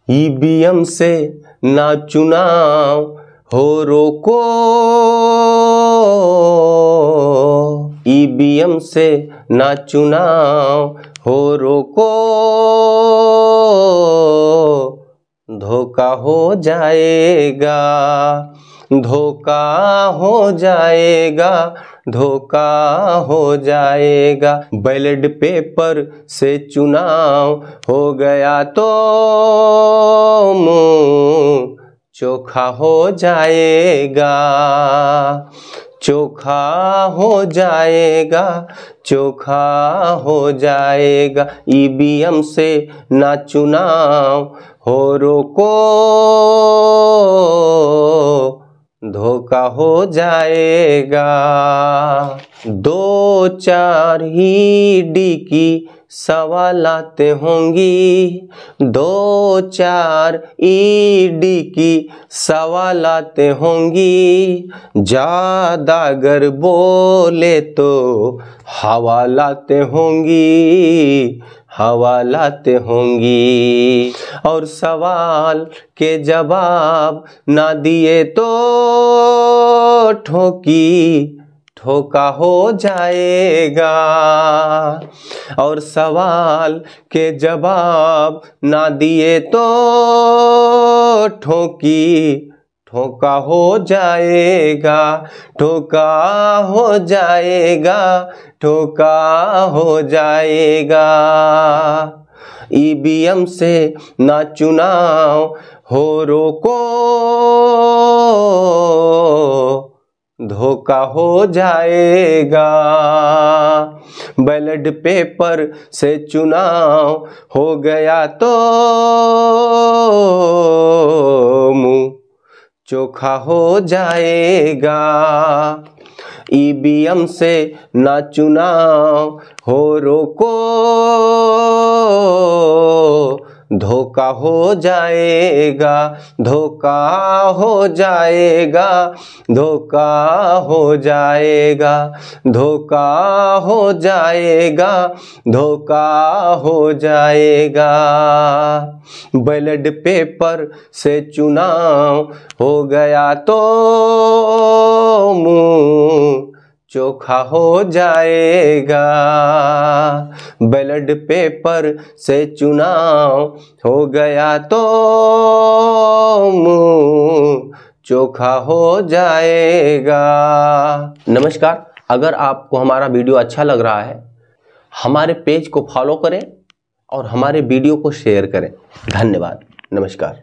EVM से ना चुनाव हो रोको, ईवीएम से ना चुनाव हो रोको, धोखा हो जाएगा, धोखा हो जाएगा, धोखा हो जाएगा। बैलेट पेपर से चुनाव हो गया तो मुंह चोखा हो जाएगा, चोखा हो जाएगा, चोखा हो जाएगा। ईवीएम से ना चुनाव हो रोको, धोखा हो जाएगा। 2-4 ईडी की सवालातें होंगी, 2-4 ईडी की सवालातें होंगी, ज्यादा अगर बोले तो हवालातें होंगी, हवालातें होंगी। और सवाल के जवाब ना दिए तो ठोका हो जाएगा, और सवाल के जवाब ना दिए तो ठोका हो जाएगा, ठोका हो जाएगा, ठोका हो जाएगा। ईवीएम से ना चुनाव हो रोको, धोखा हो जाएगा। बैलेट पेपर से चुनाव हो गया तो मुंह चोखा हो जाएगा। ईवीएम से ना चुनाव हो रोको, धोखा हो जाएगा, धोखा हो जाएगा, धोखा हो जाएगा, धोखा हो जाएगा, धोखा हो जाएगा। बैलेट पेपर से चुनाव हो गया तो मुंह चोखा हो जाएगा। बैलेट पेपर से चुनाव हो गया तो मुंह चोखा हो जाएगा। नमस्कार, अगर आपको हमारा वीडियो अच्छा लग रहा है, हमारे पेज को फॉलो करें और हमारे वीडियो को शेयर करें। धन्यवाद। नमस्कार।